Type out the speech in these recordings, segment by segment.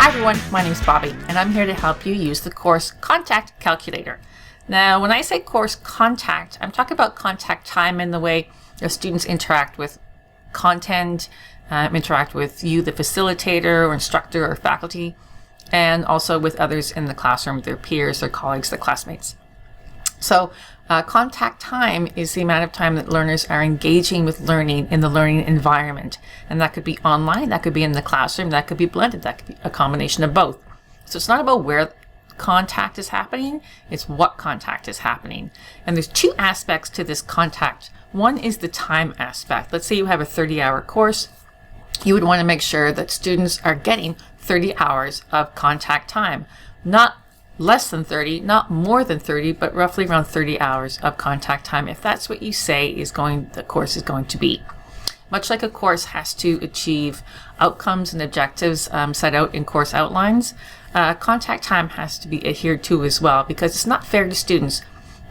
Hi everyone, my name is Bobby and I'm here to help you use the course Contact Calculator. Now when I say course contact, I'm talking about contact time in the way your students interact with content, interact with you, the facilitator or instructor or faculty, and also with others in the classroom, their peers, their colleagues, their classmates. So contact time is the amount of time that learners are engaging with learning in the learning environment. And that could be online, that could be in the classroom, that could be blended, that could be a combination of both. So it's not about where contact is happening, it's what contact is happening. And there's two aspects to this contact. One is the time aspect. Let's say you have a 30-hour course. You would want to make sure that students are getting 30 hours of contact time. Not less than 30, not more than 30, but roughly around 30 hours of contact time, if that's what you say the course is going to be. Much like a course has to achieve outcomes and objectives set out in course outlines, contact time has to be adhered to as well, because it's not fair to students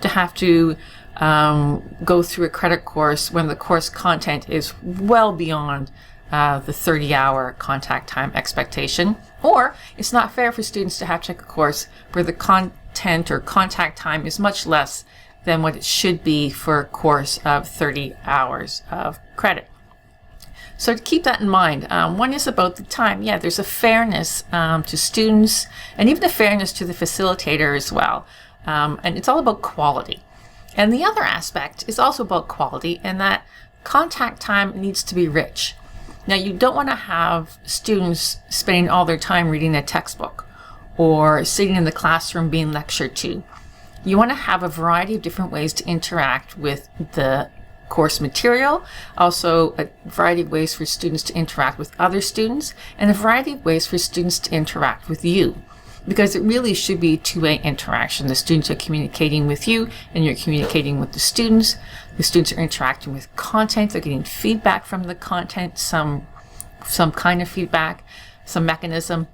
to have to go through a credit course when the course content is well beyond the 30-hour contact time expectation. Or it's not fair for students to have to take a course where the content or contact time is much less than what it should be for a course of 30 hours of credit. So to keep that in mind, one is about the time. Yeah, there's a fairness to students and even a fairness to the facilitator as well. And it's all about quality. And the other aspect is also about quality, in that contact time needs to be rich. Now, you don't want to have students spending all their time reading a textbook or sitting in the classroom being lectured to. You want to have a variety of different ways to interact with the course material, also a variety of ways for students to interact with other students, and a variety of ways for students to interact with you. Because it really should be two-way interaction. The students are communicating with you and you're communicating with the students. The students are interacting with content. They're getting feedback from the content, some kind of feedback, some mechanism.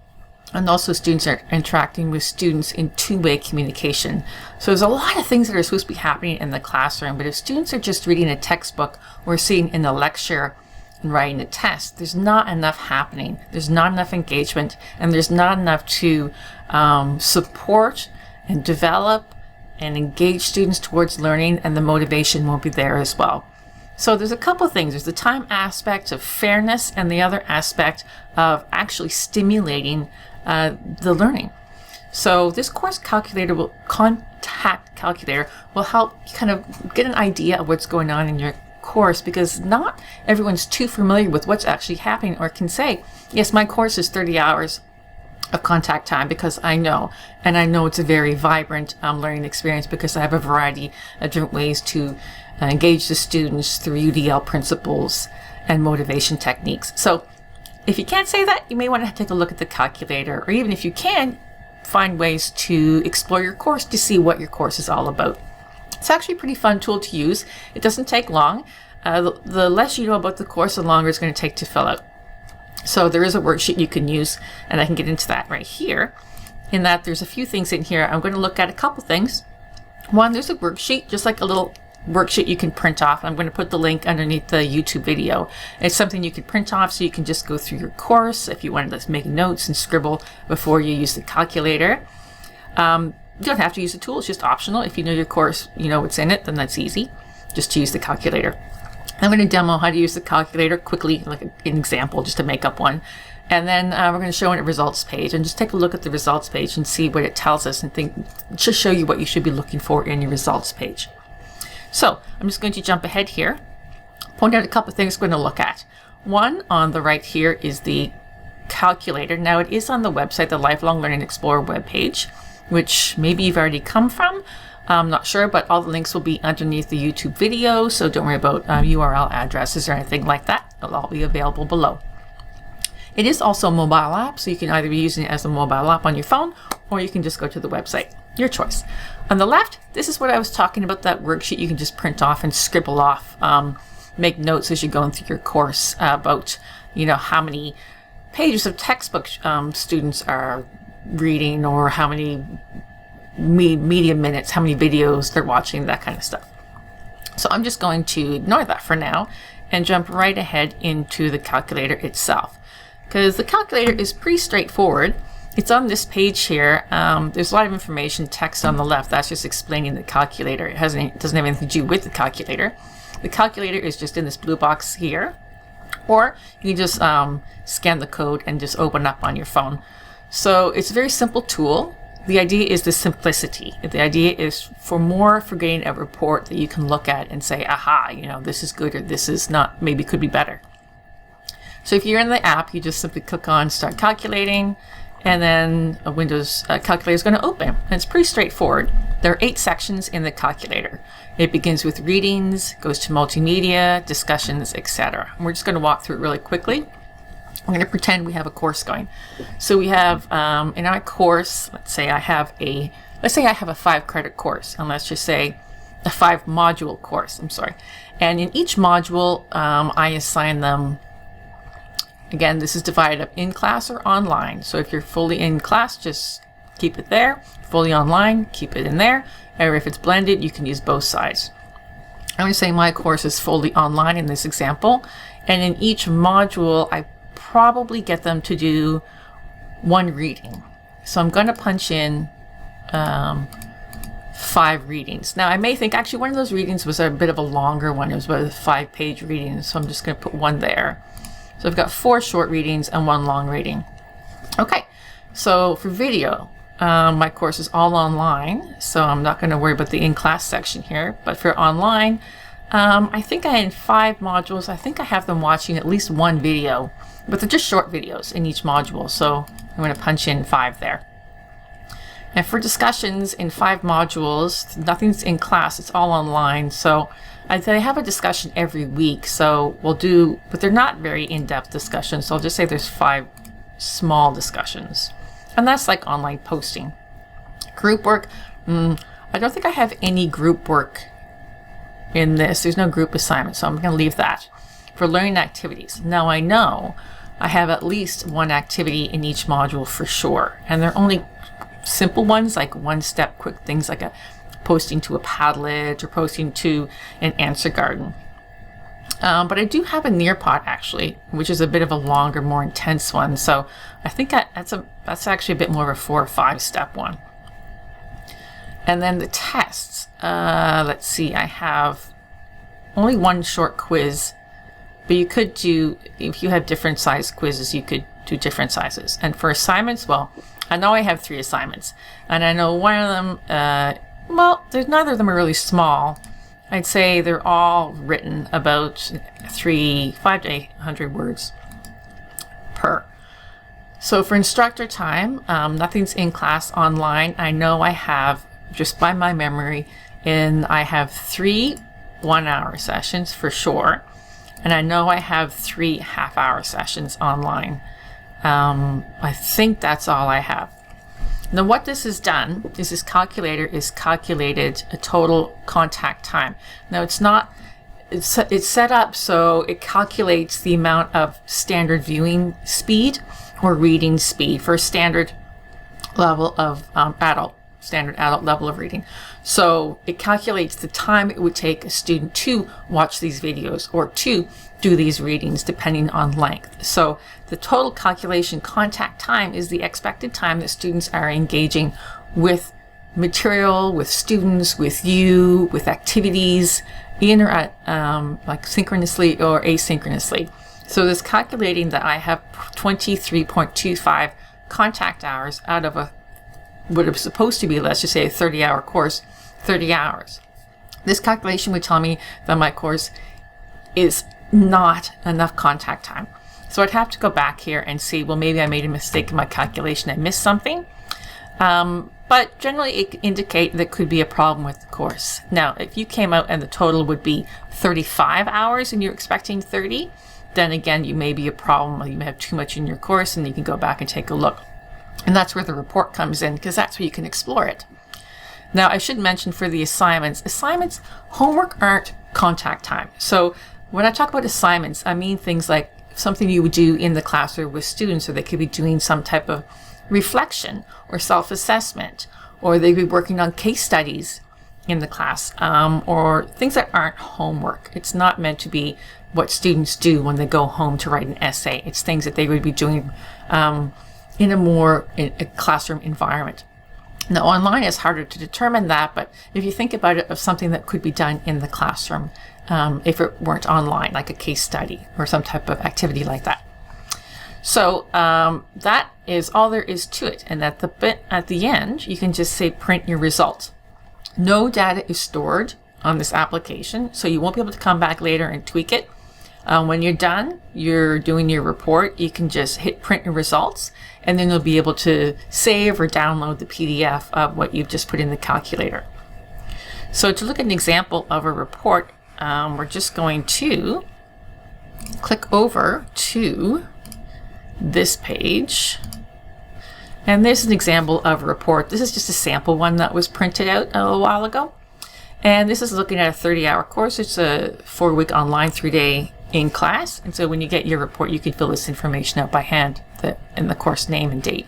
And also students are interacting with students in two-way communication. So there's a lot of things that are supposed to be happening in the classroom, but if students are just reading a textbook or sitting in a lecture and writing a test, there's not enough happening. There's not enough engagement, and there's not enough to support and develop and engage students towards learning, and the motivation won't be there as well. So there's a couple of things. There's the time aspect of fairness and the other aspect of actually stimulating the learning. So this course calculator contact calculator will help kind of get an idea of what's going on in your course, because not everyone's too familiar with what's actually happening or can say, yes, my course is 30 hours of contact time because I know, and I know it's a very vibrant learning experience because I have a variety of different ways to engage the students through UDL principles and motivation techniques. So if you can't say that, you may want to take a look at the calculator, or even if you can, find ways to explore your course to see what your course is all about. It's actually a pretty fun tool to use. It doesn't take long. The less you know about the course, the longer it's going to take to fill out. So there is a worksheet you can use, and I can get into that right here, in that there's a few things in here. I'm going to look at a couple things. One, there's a worksheet, just like a little worksheet you can print off. I'm going to put the link underneath the YouTube video. It's something you can print off so you can just go through your course if you wanted to make notes and scribble before you use the calculator. You don't have to use the tool, it's just optional. If you know your course, you know what's in it, then that's easy, just to use the calculator. I'm going to demo how to use the calculator quickly, like an example, just to make up one. And then we're going to show it a results page, and just take a look at the results page and see what it tells us, and just show you what you should be looking for in your results page. So I'm just going to jump ahead here, point out a couple of things we're going to look at. One on the right here is the calculator. Now it is on the website, the Lifelong Learning Explorer webpage, which maybe you've already come from. I'm not sure, but all the links will be underneath the YouTube video, so don't worry about URL addresses or anything like that. It'll all be available below. It is also a mobile app, so you can either be using it as a mobile app on your phone, or you can just go to the website. Your choice. On the left, this is what I was talking about, that worksheet you can just print off and scribble off, make notes as you're going through your course about, how many pages of textbook students are reading, or how many media minutes, how many videos they're watching, that kind of stuff. So I'm just going to ignore that for now and jump right ahead into the calculator itself. because the calculator is pretty straightforward. It's on this page here. There's a lot of information, text on the left. That's just explaining the calculator. It doesn't have anything to do with the calculator. The calculator is just in this blue box here. Or you can just scan the code and just open up on your phone. So it's a very simple tool. The idea is the simplicity. The idea is for getting a report that you can look at and say, aha, this is good or this is not, maybe could be better. So if you're in the app, you just simply click on Start Calculating, and then a Windows calculator is going to open. And it's pretty straightforward. There are 8 sections in the calculator. It begins with readings, goes to multimedia, discussions, etc. And we're just going to walk through it really quickly. I'm going to pretend we have a course going. So we have in our course, let's say I have a 5-credit course, and let's just say a 5-module course. And in each module, I assign them. Again, this is divided up in class or online. So if you're fully in class, just keep it there. Fully online, keep it in there. Or if it's blended, you can use both sides. I'm going to say my course is fully online in this example. And in each module, I probably get them to do 1 reading. So I'm going to punch in 5 readings. Now I may think actually one of those readings was a bit of a longer one. It was about a 5-page reading. So I'm just going to put 1 there. So I've got 4 short readings and 1 long reading. Okay, so for video, my course is all online, so I'm not going to worry about the in-class section here. But for online, I think in 5 modules, I think I have them watching at least 1 video, but they're just short videos in each module. So I'm going to punch in 5 there. And for discussions in 5 modules, nothing's in class, it's all online. So I have a discussion every week, so but they're not very in-depth discussions. So I'll just say there's 5 small discussions. And that's like online posting. Group work, I don't think I have any group work in this. There's no group assignment, so I'm going to leave that. For learning activities, now I know I have at least 1 activity in each module for sure. And they're only simple ones, like 1-step quick things like posting to a Padlet or posting to an answer garden. But I do have a Nearpod actually, which is a bit of a longer, more intense one. So I think that's actually a bit more of a 4 or 5-step one. And then the tests. Let's see, I have only 1 short quiz, but you could do, if you have different size quizzes, you could do different sizes. And for assignments, well, I know I have 3 assignments, and I know one of them, neither of them are really small. I'd say they're all written about 5 to 800 words per. So for instructor time, nothing's in class online. I know I have, just by my memory, I have 3 1-hour sessions for sure. And I know I have 3 half-hour sessions online. I think that's all I have. Now what this has done is this calculator is calculated a total contact time. Now it's set up so it calculates the amount of standard viewing speed or reading speed for a standard level of standard adult level of reading. So it calculates the time it would take a student to watch these videos or to do these readings depending on length. So the total calculation contact time is the expected time that students are engaging with material, with students, with you, with activities, like synchronously or asynchronously. So this calculating that I have 23.25 contact hours out of what is supposed to be, let's just say a 30-hour course, 30 hours. This calculation would tell me that my course is not enough contact time. So I'd have to go back here and see, well, maybe I made a mistake in my calculation. I missed something. But generally it could indicate that could be a problem with the course. Now, if you came out and the total would be 35 hours and you're expecting 30, then again, you may be a problem. You may have too much in your course and you can go back and take a look. And that's where the report comes in, because that's where you can explore it. Now, I should mention for the assignments, homework aren't contact time. So when I talk about assignments, I mean things like something you would do in the class or with students, or they could be doing some type of reflection or self-assessment, or they could be working on case studies in the class, or things that aren't homework. It's not meant to be what students do when they go home to write an essay. It's things that they would be doing in a classroom environment. Now, online is harder to determine that, but if you think about it of something that could be done in the classroom, if it weren't online, like a case study or some type of activity like that. So that is all there is to it. And at the end, you can just say print your results. No data is stored on this application, so you won't be able to come back later and tweak it. When you're done, you're doing your report, you can just hit print your results, and then you'll be able to save or download the PDF of what you've just put in the calculator. So to look at an example of a report, we're just going to click over to this page. And this is an example of a report. This is just a sample one that was printed out a little while ago. And this is looking at a 30-hour course. It's a 4-week online, 3-day in class. And so when you get your report, you can fill this information out by hand in the course name and date.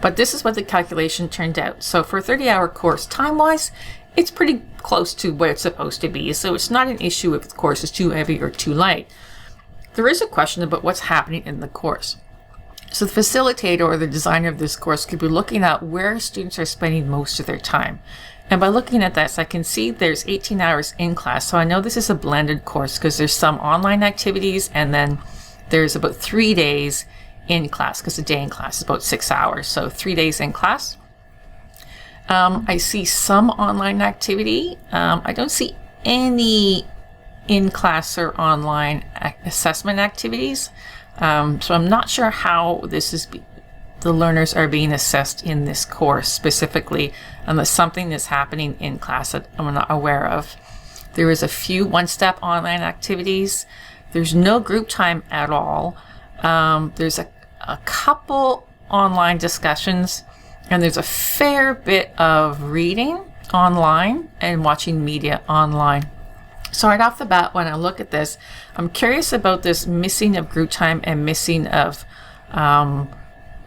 But this is what the calculation turned out. So for a 30-hour course, time-wise, it's pretty close to what it's supposed to be. So it's not an issue if the course is too heavy or too light. There is a question about what's happening in the course. So the facilitator or the designer of this course could be looking at where students are spending most of their time. And by looking at this, I can see there's 18 hours in class. So I know this is a blended course because there's some online activities and then there's about 3 days in class because a day in class is about 6 hours. So 3 days in class. I see some online activity. I don't see any in-class or online assessment activities. So I'm not sure how the learners are being assessed in this course specifically, unless something is happening in class that I'm not aware of. There is a few one-step online activities. There's no group time at all. There's a couple online discussions, and there's a fair bit of reading online and watching media online. So right off the bat, when I look at this, I'm curious about this missing of group time and missing of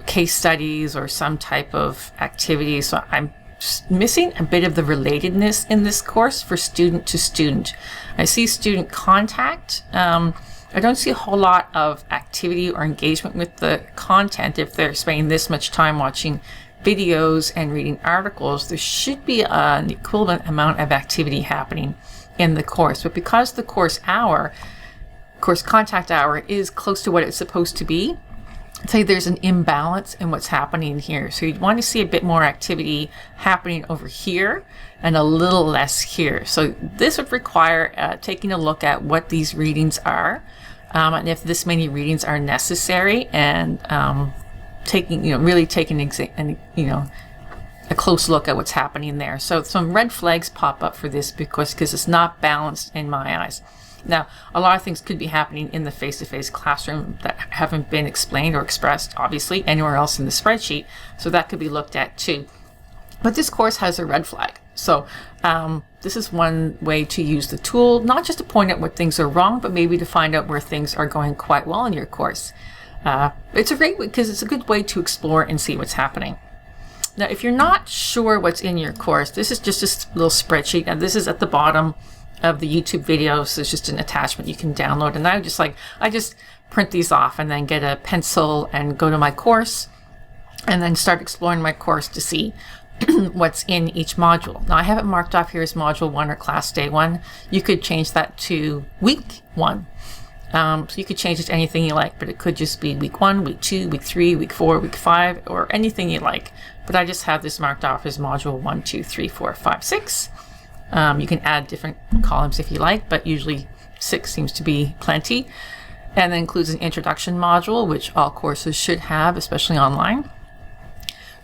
case studies or some type of activity. So I'm missing a bit of the relatedness in this course for student to student. I see student contact. I don't see a whole lot of activity or engagement with the content. If they're spending this much time watching videos and reading articles, there should be an equivalent amount of activity happening in the course. But because the course contact hour is close to what it's supposed to be, I'd say there's an imbalance in what's happening here. So you'd want to see a bit more activity happening over here and a little less here. So this would require taking a look at what these readings are, and if this many readings are necessary, and really taking a close look at what's happening there. So some red flags pop up for this because it's not balanced in my eyes. Now, a lot of things could be happening in the face-to-face classroom that haven't been explained or expressed, obviously, anywhere else in the spreadsheet. So that could be looked at too. But this course has a red flag. So this is one way to use the tool, not just to point out what things are wrong, but maybe to find out where things are going quite well in your course. It's a great way because it's a good way to explore and see what's happening. Now, if you're not sure what's in your course, this is just a little spreadsheet, and this is at the bottom of the YouTube video, so it's just an attachment you can download. And I just print these off and then get a pencil and go to my course and then start exploring my course to see what's in each module. Now, I have it marked off here as module 1 or class day 1. You could change that to week 1. So you could change it to anything you like, but it could just be week 1, week 2, week 3, week 4, week 5, or anything you like. But I just have this marked off as module 1, 2, 3, 4, 5, 6. You can add different columns if you like, but usually 6 seems to be plenty. And that includes an introduction module, which all courses should have, especially online.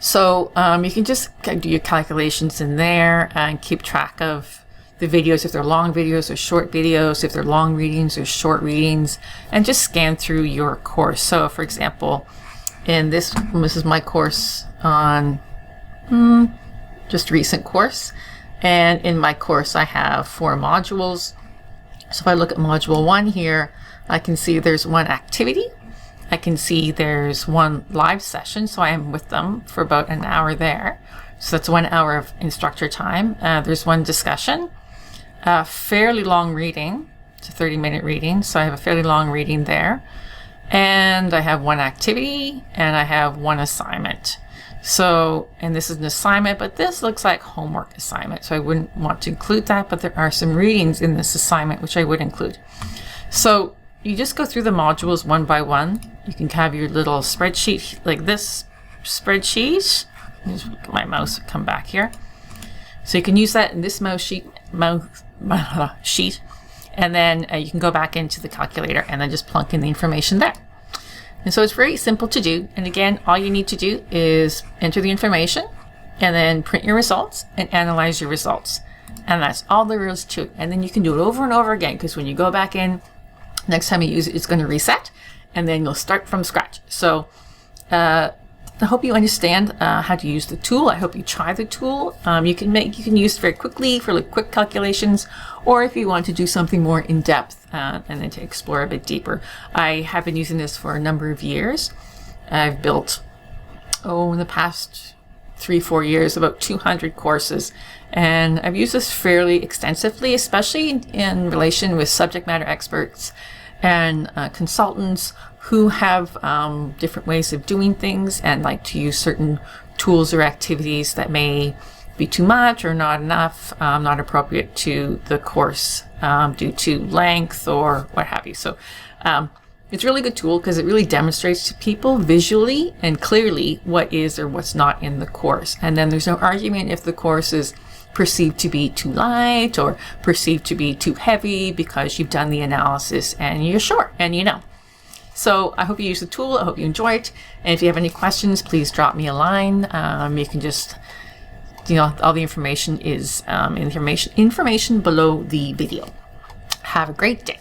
So you can just do your calculations in there and keep track of the videos, if they're long videos or short videos, if they're long readings or short readings, and just scan through your course. So for example, this is my course on just recent course. And in my course, I have 4 modules. So if I look at module 1 here, I can see there's 1 activity. I can see there's 1 live session. So I am with them for about an hour there. So that's 1 hour of instructor time. There's 1 discussion, fairly long reading, It's a 30-minute reading, so I have a fairly long reading there. And I have one activity and I have one assignment. So, and this is an assignment, but this looks like homework assignment. So I wouldn't want to include that, but there are some readings in this assignment, which I would include. So you just go through the modules one by one. You can have your little spreadsheet, like this spreadsheet. Just look at my mouse, come back here. So you can use that in this sheet, and then you can go back into the calculator and then just plunk in the information there. And so it's very simple to do. And again, all you need to do is enter the information and then print your results and analyze your results. And that's all there is to it. And then you can do it over and over again, because when you go back in, next time you use it, it's going to reset and then you'll start from scratch. So I hope you understand how to use the tool. I hope you try the tool. You can use it very quickly for like quick calculations, or if you want to do something more in depth and then to explore a bit deeper. I have been using this for a number of years. I've built, in the past 3-4 years, about 200 courses, and I've used this fairly extensively, especially in relation with subject matter experts and consultants who have different ways of doing things and like to use certain tools or activities that may be too much or not enough, not appropriate to the course due to length or what have you. So it's a really good tool because it really demonstrates to people visually and clearly what is or what's not in the course. And then there's no argument if the course is perceived to be too light or perceived to be too heavy, because you've done the analysis and you're sure and you know. So I hope you use the tool. I hope you enjoy it. And if you have any questions, please drop me a line. You can just, all the information is information below the video. Have a great day.